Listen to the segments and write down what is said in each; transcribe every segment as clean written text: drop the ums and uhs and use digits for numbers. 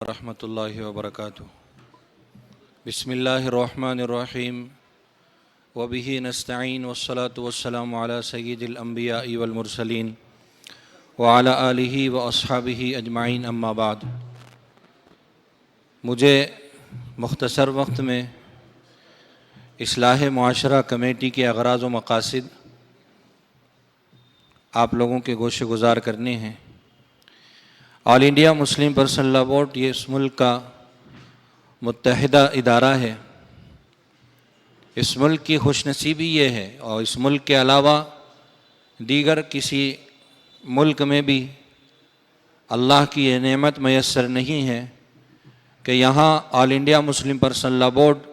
ورحمۃ اللہ وبرکاتہ۔ بسم اللہ الرحمن الرحیم وبہ نستعین والصلاة والسلام علی سید الانبیاء والمرسلین وعلی آلہ واصحابہ اجمعین، اما بعد۔ مجھے مختصر وقت میں اصلاح معاشرہ کمیٹی کے اغراض و مقاصد آپ لوگوں کے گوشے گزار کرنے ہیں۔ All India Muslim personal law board یہ اس ملک کا متحدہ ادارہ ہے۔ اس ملک کی خوش نصیبی یہ ہے، اور اس ملک کے علاوہ دیگر کسی ملک میں بھی اللہ کی یہ نعمت میسر نہیں ہے کہ یہاں all India Muslim personal law board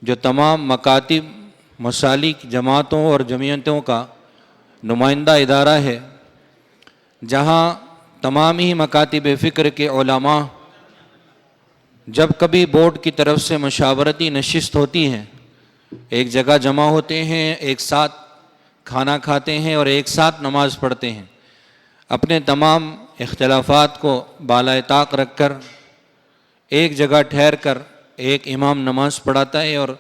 جو تمام مکاتب، مسالک، جماعتوں اور جمعیتوں کا نمائندہ ادارہ ہے، جہاں تمام ہی مکاتب فکر کے علماء جب کبھی بورڈ کی طرف سے مشاورتی نشست ہوتی ہیں، ایک جگہ جمع ہوتے ہیں، ایک ساتھ کھانا کھاتے ہیں اور ایک ساتھ نماز پڑھتے ہیں، اپنے تمام اختلافات کو بالائے طاق رکھ کر ایک جگہ ٹھہر کر ایک امام نماز پڑھاتا ہے اور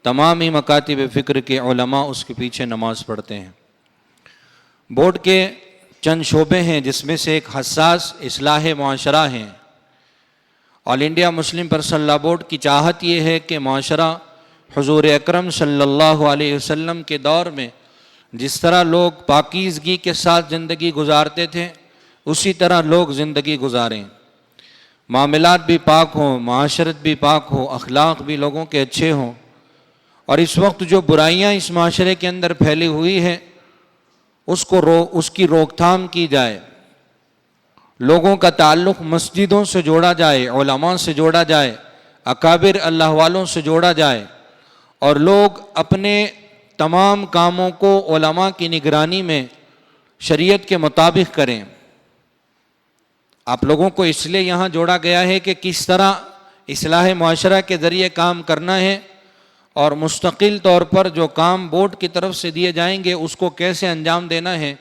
تمام ہی مکاتب فکر کے علماء اس کے پیچھے نماز پڑھتے ہیں۔ بورڈ کے چند شعبے ہیں جس میں سے ایک حساس اصلاح معاشرہ ہیں۔ All India Muslim personal law board کی چاہت یہ ہے کہ معاشرہ حضور اکرم صلی اللہ علیہ وسلم کے دور میں جس طرح لوگ پاکیزگی کے ساتھ زندگی گزارتے تھے، اسی طرح لوگ زندگی گزاریں، معاملات بھی پاک ہوں، معاشرت بھی پاک ہو، اخلاق بھی لوگوں کے اچھے ہوں۔ اور اس وقت جو برائیاں اس معاشرے کے اندر پھیلی ہوئی ہیں اس کی روک تھام کی جائے، لوگوں کا تعلق مسجدوں سے جوڑا جائے، علماء سے جوڑا جائے، اکابر اللہ والوں سے جوڑا جائے، اور لوگ اپنے تمام کاموں کو علماء کی نگرانی میں شریعت کے مطابق کریں۔ آپ لوگوں کو اس لیے یہاں جوڑا گیا ہے کہ کس طرح اصلاح معاشرہ کے ذریعے کام کرنا ہے، اور مستقل طور پر جو کام بورڈ کی طرف سے دیے جائیں گے اس کو کیسے انجام دینا ہے،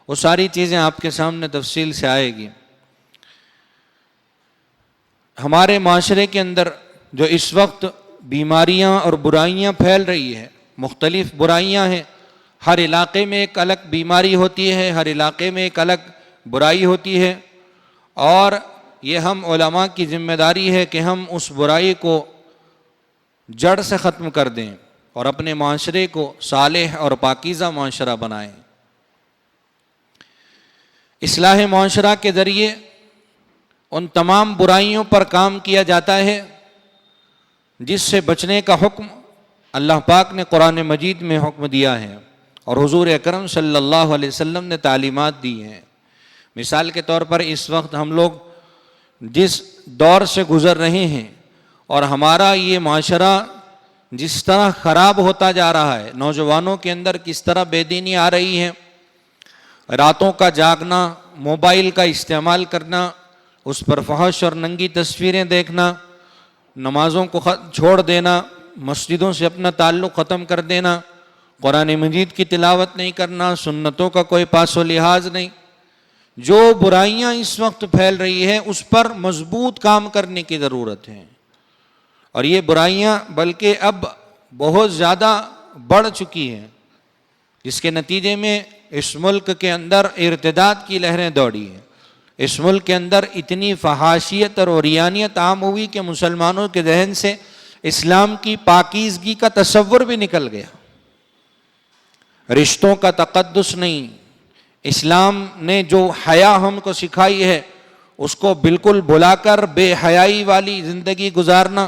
وہ ساری چیزیں آپ کے سامنے تفصیل سے آئے گی۔ ہمارے معاشرے کے اندر جو اس وقت بیماریاں اور برائیاں پھیل رہی ہیں، مختلف برائیاں ہیں، ہر علاقے میں ایک الگ بیماری ہوتی ہے، ہر علاقے میں ایک الگ برائی ہوتی ہے، اور یہ ہم علماء کی ذمہ داری ہے کہ ہم اس برائی کو جڑ سے ختم کر دیں اور اپنے معاشرے کو صالح اور پاکیزہ معاشرہ بنائیں۔ اصلاح معاشرہ کے ذریعے ان تمام برائیوں پر کام کیا جاتا ہے جس سے بچنے کا حکم اللہ پاک نے قرآن مجید میں حکم دیا ہے اور حضور اکرم صلی اللہ علیہ وسلم نے تعلیمات دی ہیں۔ مثال کے طور پر اس وقت ہم لوگ جس دور سے گزر رہے ہیں اور ہمارا یہ معاشرہ جس طرح خراب ہوتا جا رہا ہے، نوجوانوں کے اندر کس طرح بے دینی آ رہی ہے، راتوں کا جاگنا، موبائل کا استعمال کرنا، اس پر فحش اور ننگی تصویریں دیکھنا، نمازوں کو چھوڑ دینا، مسجدوں سے اپنا تعلق ختم کر دینا، قرآن مجید کی تلاوت نہیں کرنا، سنتوں کا کوئی پاس و لحاظ نہیں، جو برائیاں اس وقت پھیل رہی ہیں اس پر مضبوط کام کرنے کی ضرورت ہے۔ اور یہ برائیاں بلکہ اب بہت زیادہ بڑھ چکی ہیں، جس کے نتیجے میں اس ملک کے اندر ارتداد کی لہریں دوڑی ہیں۔ اس ملک کے اندر اتنی فحاشیت اور عریانیت عام ہوئی کہ مسلمانوں کے ذہن سے اسلام کی پاکیزگی کا تصور بھی نکل گیا۔ رشتوں کا تقدس نہیں، اسلام نے جو حیا ہم کو سکھائی ہے اس کو بالکل بھلا کر بے حیائی والی زندگی گزارنا،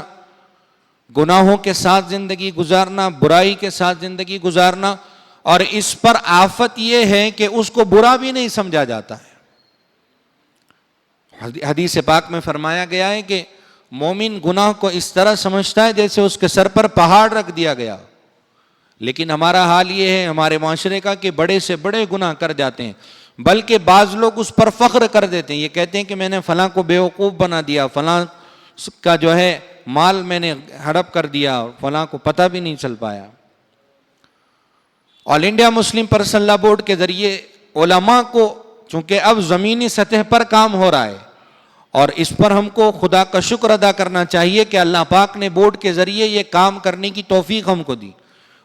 گناہوں کے ساتھ زندگی گزارنا، برائی کے ساتھ زندگی گزارنا، اور اس پر آفت یہ ہے کہ اس کو برا بھی نہیں سمجھا جاتا ہے۔ حدیث پاک میں فرمایا گیا ہے کہ مومن گناہ کو اس طرح سمجھتا ہے جیسے اس کے سر پر پہاڑ رکھ دیا گیا، لیکن ہمارا حال یہ ہے ہمارے معاشرے کا کہ بڑے سے بڑے گناہ کر جاتے ہیں، بلکہ بعض لوگ اس پر فخر کر دیتے ہیں، یہ کہتے ہیں کہ میں نے فلاں کو بیوقوف بنا دیا، فلاں کا جو ہے مال میں نے ہڑپ کر دیا، فلاں کو پتہ بھی نہیں چل پایا۔ All India Muslim personal law board کے ذریعے علماء کو، چونکہ اب زمینی سطح پر کام ہو رہا ہے اور اس پر ہم کو خدا کا شکر ادا کرنا چاہیے کہ اللہ پاک نے بورڈ کے ذریعے یہ کام کرنے کی توفیق ہم کو دی۔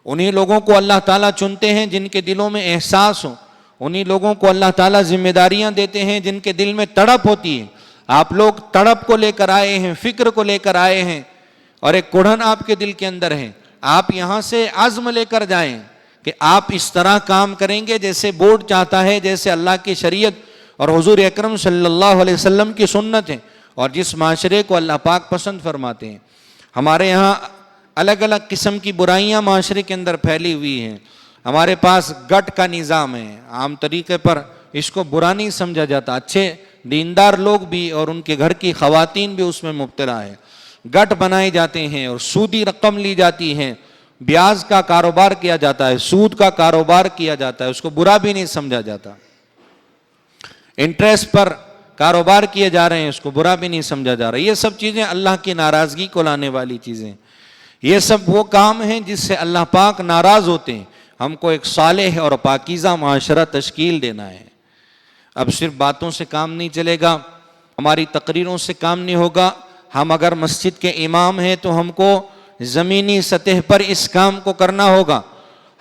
انہی لوگوں کو اللہ تعالیٰ چنتے ہیں جن کے دلوں میں احساس ہو، انہی لوگوں کو اللہ تعالیٰ ذمہ داریاں دیتے ہیں جن کے دل میں تڑپ ہوتی ہے۔ آپ لوگ تڑپ کو لے کر آئے ہیں، فکر کو لے کر آئے ہیں، اور ایک کڑھن آپ کے دل کے اندر ہے۔ آپ یہاں سے عزم لے کر جائیں کہ آپ اس طرح کام کریں گے جیسے بورڈ چاہتا ہے، جیسے اللہ کی شریعت اور حضور اکرم صلی اللہ علیہ وسلم کی سنت ہے، اور جس معاشرے کو اللہ پاک پسند فرماتے ہیں۔ ہمارے یہاں الگ الگ قسم کی برائیاں معاشرے کے اندر پھیلی ہوئی ہیں۔ ہمارے پاس گٹ کا نظام ہے، عام طریقے پر اس کو برا نہیں سمجھا جاتا، اچھے دیندار لوگ بھی اور ان کے گھر کی خواتین بھی اس میں مبتلا ہے۔ گٹ بنائے جاتے ہیں اور سودی رقم لی جاتی ہے، بیاج کا کاروبار کیا جاتا ہے، سود کا کاروبار کیا جاتا ہے، اس کو برا بھی نہیں سمجھا جاتا۔ انٹریسٹ پر کاروبار کیے جا رہے ہیں، اس کو برا بھی نہیں سمجھا جا رہا۔ یہ سب چیزیں اللہ کی ناراضگی کو لانے والی چیزیں، یہ سب وہ کام ہیں جس سے اللہ پاک ناراض ہوتے ہیں۔ ہم کو ایک صالح اور پاکیزہ معاشرہ تشکیل دینا ہے۔ اب صرف باتوں سے کام نہیں چلے گا، ہماری تقریروں سے کام نہیں ہوگا۔ ہم اگر مسجد کے امام ہیں تو ہم کو زمینی سطح پر اس کام کو کرنا ہوگا۔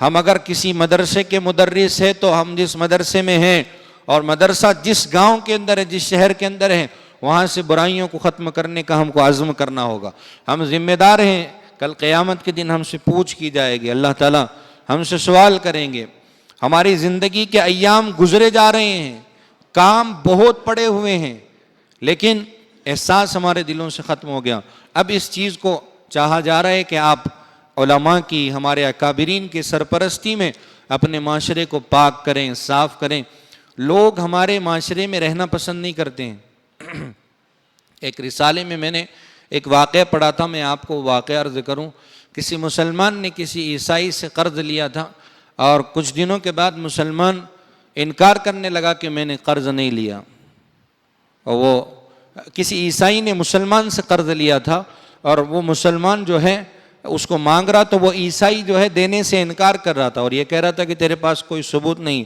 ہم اگر کسی مدرسے کے مدرس ہیں تو ہم جس مدرسے میں ہیں، اور مدرسہ جس گاؤں کے اندر ہے، جس شہر کے اندر ہے، وہاں سے برائیوں کو ختم کرنے کا ہم کو عزم کرنا ہوگا۔ ہم ذمہ دار ہیں، کل قیامت کے دن ہم سے پوچھ کی جائے گی، اللہ تعالیٰ ہم سے سوال کریں گے۔ ہماری زندگی کے ایام گزرے جا رہے ہیں، کام بہت پڑے ہوئے ہیں، لیکن احساس ہمارے دلوں سے ختم ہو گیا۔ اب اس چیز کو چاہا جا رہا ہے کہ آپ علماء کی، ہمارے اکابرین کی سرپرستی میں اپنے معاشرے کو پاک کریں، صاف کریں۔ لوگ ہمارے معاشرے میں رہنا پسند نہیں کرتے ہیں۔ ایک رسالے میں میں نے ایک واقعہ پڑھا تھا، میں آپ کو واقعہ عرض کروں۔ کسی مسلمان نے کسی عیسائی سے قرض لیا تھا، اور کچھ دنوں کے بعد مسلمان انکار کرنے لگا کہ میں نے قرض نہیں لیا۔ اور وہ کسی عیسائی نے مسلمان سے قرض لیا تھا، اور وہ مسلمان جو ہے اس کو مانگ رہا، تو وہ عیسائی جو ہے دینے سے انکار کر رہا تھا، اور یہ کہہ رہا تھا کہ تیرے پاس کوئی ثبوت نہیں۔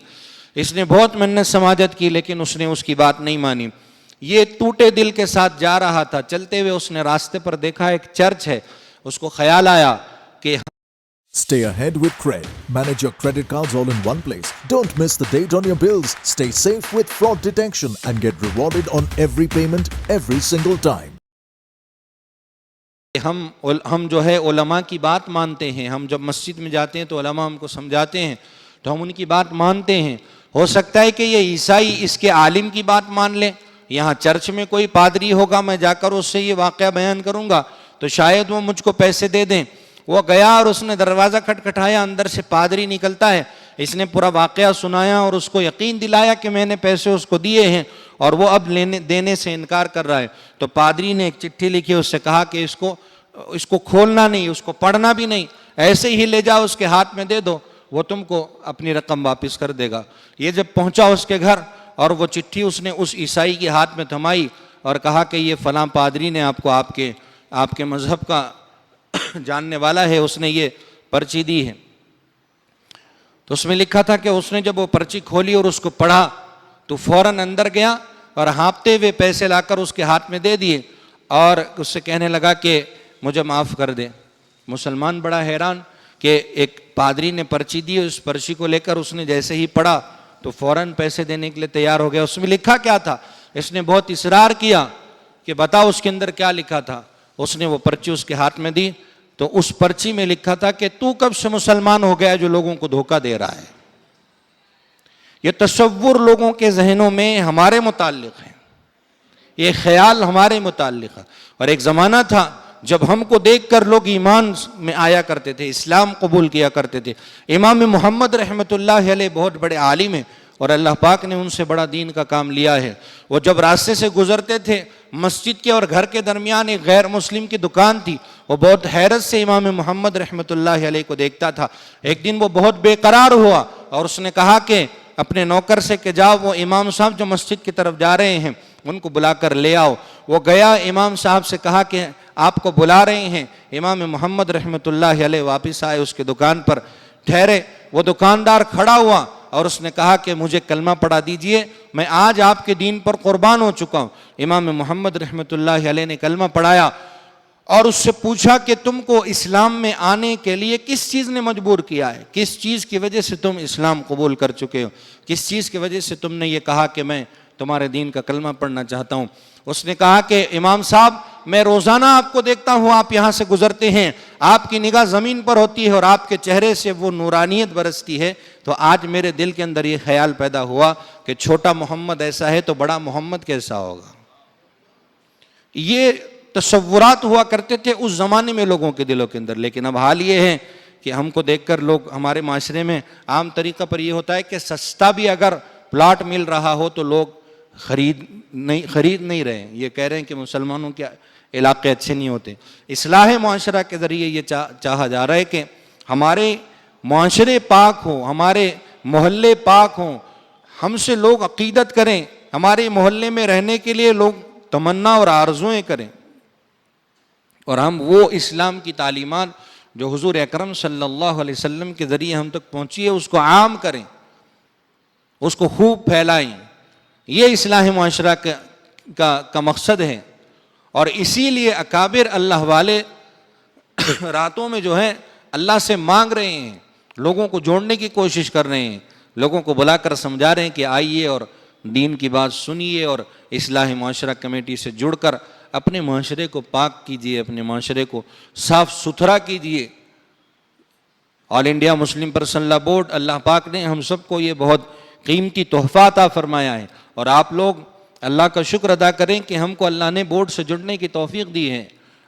اس نے بہت منت سماجت کی، لیکن اس نے اس کی بات نہیں مانی۔ یہ ٹوٹے دل کے ساتھ جا رہا تھا، چلتے ہوئے اس نے راستے پر دیکھا ایک چرچ ہے، اس کو خیال آیا کہ Stay ahead with Cred. Manage your credit cards all in one place. Don't miss the date on your bills. Stay safe with fraud detection and get rewarded on every payment every single time. ہم جو ہے علماء کی بات مانتے ہیں۔ ہم جب مسجد میں جاتے ہیں تو علماء ہم کو سمجھاتے ہیں تو ہم ان کی بات مانتے ہیں۔ ہو سکتا ہے کہ یہ عیسائی اس کے عالم کی بات مان لے۔ یہاں چرچ میں کوئی پادری ہوگا، میں جا کر اس سے یہ واقعہ بیان کروں گا تو شاید وہ مجھ کو پیسے دے دیں۔ وہ گیا اور اس نے دروازہ کھٹکھٹایا، اندر سے پادری نکلتا ہے۔ اس نے پورا واقعہ سنایا اور اس کو یقین دلایا کہ میں نے پیسے اس کو دیے ہیں، اور وہ اب دینے سے انکار کر رہا ہے۔ تو پادری نے ایک چٹھی لکھی، اس سے کہا کہ اس کو کھولنا نہیں، اس کو پڑھنا بھی نہیں، ایسے ہی لے جاؤ، اس کے ہاتھ میں دے دو، وہ تم کو اپنی رقم واپس کر دے گا۔ یہ جب پہنچا اس کے گھر اور وہ چٹھی اس نے اس عیسائی کے ہاتھ میں تھمائی اور کہا کہ یہ فلاں پادری نے آپ کو آپ کے مذہب کا جاننے والا ہے، اس نے یہ پرچی دی ہے۔ تو اس میں لکھا تھا کہ اس نے جب وہ پرچی کھولی اور اس کو پڑھا تو فوراً اندر گیا اور ہانپتے ہوئے پیسے لا کر اس کے ہاتھ میں دے دیے، اور اس سے کہنے لگا کہ مجھے معاف کر دے۔ مسلمان بڑا حیران کہ ایک پادری نے پرچی دی، اس پرچی کو لے کر اس نے جیسے ہی پڑھا تو فوراً پیسے دینے کے لیے تیار ہو گیا۔ اس میں لکھا کیا تھا؟ اس نے بہت اصرار کیا کہ بتاؤ اس کے اندر کیا لکھا تھا۔ اس نے وہ پرچی اس کے ہاتھ میں دی تو اس پرچی میں لکھا تھا کہ تو کب سے مسلمان ہو گیا جو لوگوں کو دھوکہ دے رہا ہے۔ یہ تصور لوگوں کے ذہنوں میں ہمارے متعلق ہے، یہ خیال ہمارے متعلق ہے۔ اور ایک زمانہ تھا جب ہم کو دیکھ کر لوگ ایمان میں آیا کرتے تھے، اسلام قبول کیا کرتے تھے۔ امام محمد رحمۃ اللہ علیہ بہت بڑے عالم ہیں اور اللہ پاک نے ان سے بڑا دین کا کام لیا ہے۔ وہ جب راستے سے گزرتے تھے، مسجد کے اور گھر کے درمیان ایک غیر مسلم کی دکان تھی، وہ بہت حیرت سے امام محمد رحمۃ اللہ علیہ کو دیکھتا تھا۔ ایک دن وہ بہت بے قرار ہوا اور اس نے کہا کہ اپنے نوکر سے کہ جاؤ وہ امام صاحب جو مسجد کی طرف جا رہے ہیں ان کو بلا کر لے آؤ۔ وہ گیا، امام صاحب سے کہا کہ آپ کو بلا رہے ہیں۔ امام محمد رحمۃ اللہ علیہ واپس آئے، اس کے دکان پر ٹھہرے۔ وہ دکاندار کھڑا ہوا اور اس نے کہا کہ مجھے کلمہ پڑھا دیجئے، میں آج آپ کے دین پر قربان ہو چکا ہوں۔ امام محمد رحمۃ اللہ علیہ نے کلمہ پڑھایا اور اس سے پوچھا کہ تم کو اسلام میں آنے کے لیے کس چیز نے مجبور کیا ہے، کس چیز کی وجہ سے تم اسلام قبول کر چکے ہو، کس چیز کی وجہ سے تم نے یہ کہا کہ میں تمہارے دین کا کلمہ پڑھنا چاہتا ہوں۔ اس نے کہا کہ امام صاحب، میں روزانہ آپ کو دیکھتا ہوں، آپ یہاں سے گزرتے ہیں، آپ کی نگاہ زمین پر ہوتی ہے اور آپ کے چہرے سے وہ نورانیت برستی ہے، تو آج میرے دل کے اندر یہ خیال پیدا ہوا کہ چھوٹا محمد ایسا ہے تو بڑا محمد کیسا ہوگا۔ یہ تصورات ہوا کرتے تھے اس زمانے میں لوگوں کے دلوں کے اندر، لیکن اب حال یہ ہے کہ ہم کو دیکھ کر لوگ، ہمارے معاشرے میں عام طریقہ پر یہ ہوتا ہے کہ سستا بھی اگر پلاٹ مل رہا ہو تو لوگ خرید نہیں رہے ہیں، یہ کہہ رہے ہیں کہ مسلمانوں کے علاقے اچھے نہیں ہوتے۔ اصلاح معاشرہ کے ذریعے یہ چاہا جا رہا ہے کہ ہمارے معاشرے پاک ہوں، ہمارے محلے پاک ہوں، ہم سے لوگ عقیدت کریں، ہمارے محلے میں رہنے کے لیے لوگ تمنا اور آرزویں کریں، اور ہم وہ اسلام کی تعلیمات جو حضور اکرم صلی اللہ علیہ وسلم کے ذریعے ہم تک پہنچی ہے اس کو عام کریں، اس کو خوب پھیلائیں۔ یہ اصلاح معاشرہ کا مقصد ہے، اور اسی لیے اکابر اللہ والے راتوں میں جو ہے اللہ سے مانگ رہے ہیں، لوگوں کو جوڑنے کی کوشش کر رہے ہیں، لوگوں کو بلا کر سمجھا رہے ہیں کہ آئیے اور دین کی بات سنیے اور اصلاح معاشرہ کمیٹی سے جڑ کر اپنے معاشرے کو پاک کیجیے، اپنے معاشرے کو صاف ستھرا کیجیے۔ آل انڈیا مسلم پرسنل لا بورڈ، اللہ پاک نے ہم سب کو یہ بہت قیمتی تحفہ عطا فرمایا ہے، اور آپ لوگ اللہ کا شکر ادا کریں کہ ہم کو اللہ نے بورڈ سے جڑنے کی توفیق دی ہے،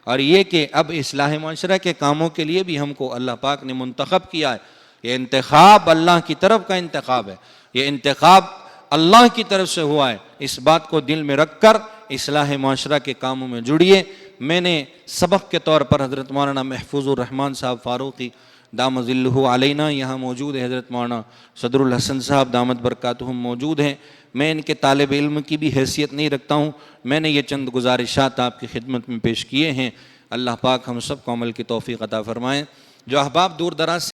اور یہ کہ اب اصلاح معاشرہ کے کاموں کے لیے بھی ہم کو اللہ پاک نے منتخب کیا ہے۔ یہ انتخاب اللہ کی طرف کا انتخاب ہے، یہ انتخاب اللہ کی طرف سے ہوا ہے۔ اس بات کو دل میں رکھ کر اصلاح معاشرہ کے کاموں میں جڑیے۔ میں نے سبق کے طور پر حضرت مولانا محفوظ الرحمان صاحب فاروقی دام ظلہ علینا یہاں موجود ہے، حضرت مولانا صدر الحسن صاحب دامت برکاتہم موجود ہیں، میں ان کے طالب علم کی بھی حیثیت نہیں رکھتا ہوں، میں نے یہ چند گزارشات آپ کی خدمت میں پیش کیے ہیں۔ اللہ پاک ہم سب کو عمل کی توفیق عطا فرمائیں۔ جو احباب دور دراز سے